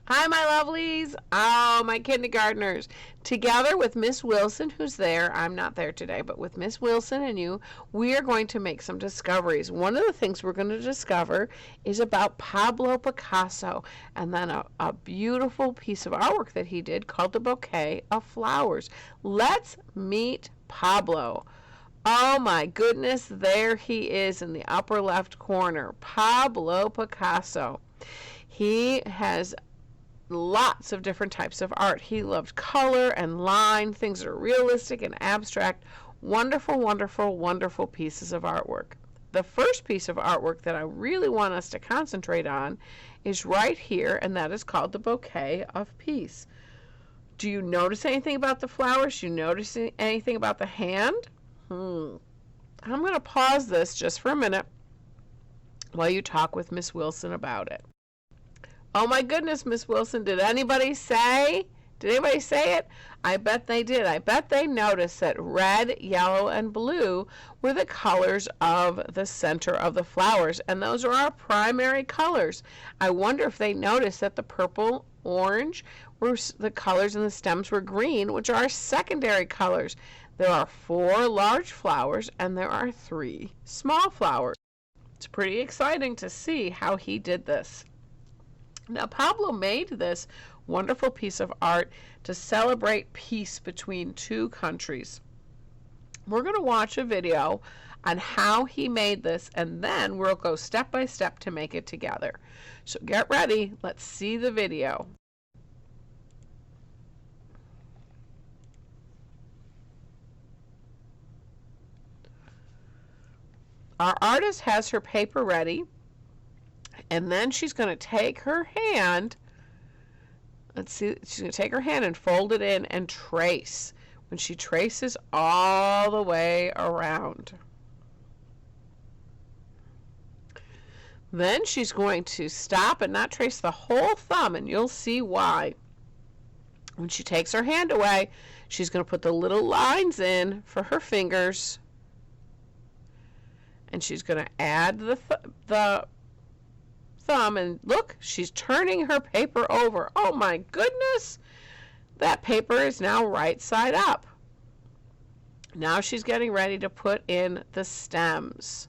Hi, my lovelies. Oh, my kindergartners. Together with Miss Wilson, who's there. I'm not there today, but with Miss Wilson and you, we are going to make some discoveries. One of the things we're going to discover is about Pablo Picasso and then a beautiful piece of artwork that he did called the Bouquet of Flowers. Let's meet Pablo. Oh my goodness, there he is in the upper left corner. Pablo Picasso. He has lots of different types of art. He loved color and line, things that are realistic and abstract. Wonderful, wonderful, wonderful pieces of artwork. The first piece of artwork that I really want us to concentrate on is right here, and that is called the Bouquet of Peace. Do you notice anything about the flowers? Do you notice anything about the hand? I'm going to pause this just for a minute while you talk with Miss Wilson about it. Oh my goodness, Miss Wilson, did anybody say? Did anybody say it? I bet they did. I bet they noticed that red, yellow, and blue were the colors of the center of the flowers, and those are our primary colors. I wonder if they noticed that the purple, orange, were the colors, and the stems were green, which are our secondary colors. There are 4 large flowers, and there are 3 small flowers. It's pretty exciting to see how he did this. Now, Pablo made this wonderful piece of art to celebrate peace between 2 countries. We're going to watch a video on how he made this, and then we'll go step by step to make it together. So get ready. Let's see the video. Our artist has her paper ready. And then she's going to take her hand, let's see, she's going to take her hand and fold it in and trace. When she traces all the way around. Then she's going to stop and not trace the whole thumb, and you'll see why. When she takes her hand away, she's going to put the little lines in for her fingers. And she's going to add the thumb, and look, she's turning her paper over. Oh my goodness, that paper is now right side up. Now she's getting ready to put in the stems.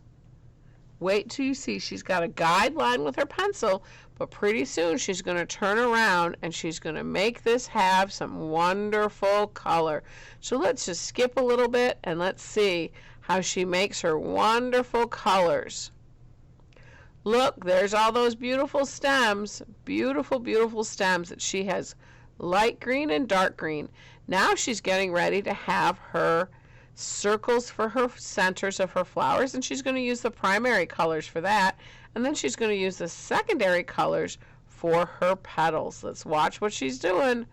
Wait till you see, she's got a guideline with her pencil, but pretty soon she's going to turn around and she's going to make this have some wonderful color. So let's just skip a little bit and let's see how she makes her wonderful colors. Look, there's all those beautiful stems, beautiful, beautiful stems that she has light green and dark green. Now she's getting ready to have her circles for her centers of her flowers, and she's going to use the primary colors for that, and then she's going to use the secondary colors for her petals. Let's watch what she's doing.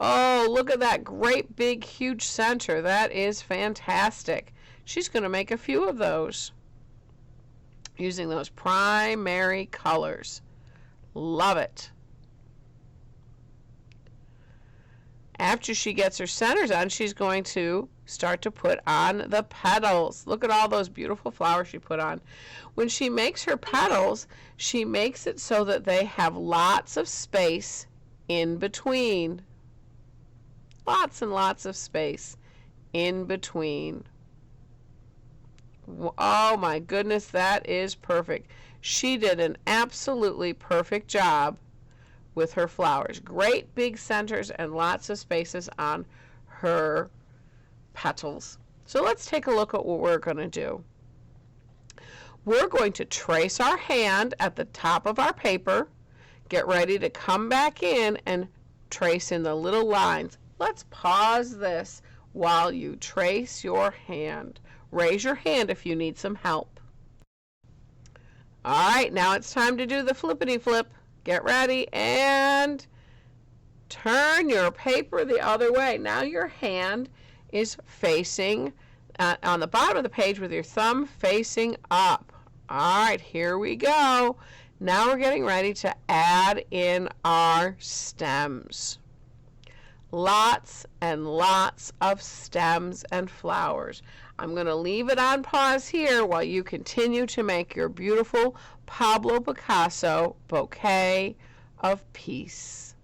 Oh, look at that great big huge center. That is fantastic. She's going to make a few of those using those primary colors. Love it. After she gets her centers on, she's going to start to put on the petals. Look at all those beautiful flowers she put on. When she makes her petals, she makes it so that they have lots of space in between. Lots and lots of space in between. Oh my goodness, that is perfect. She did an absolutely perfect job with her flowers. Great big centers and lots of spaces on her petals. So let's take a look at what we're going to do. We're going to trace our hand at the top of our paper. Get ready to come back in and trace in the little lines. Let's pause this while you trace your hand. Raise your hand if you need some help. All right, now it's time to do the flippity flip. Get ready and turn your paper the other way. Now your hand is facing on the bottom of the page with your thumb facing up. All right, here we go. Now we're getting ready to add in our stems. Lots and lots of stems and flowers. I'm going to leave it on pause here while you continue to make your beautiful Pablo Picasso Bouquet of Peace.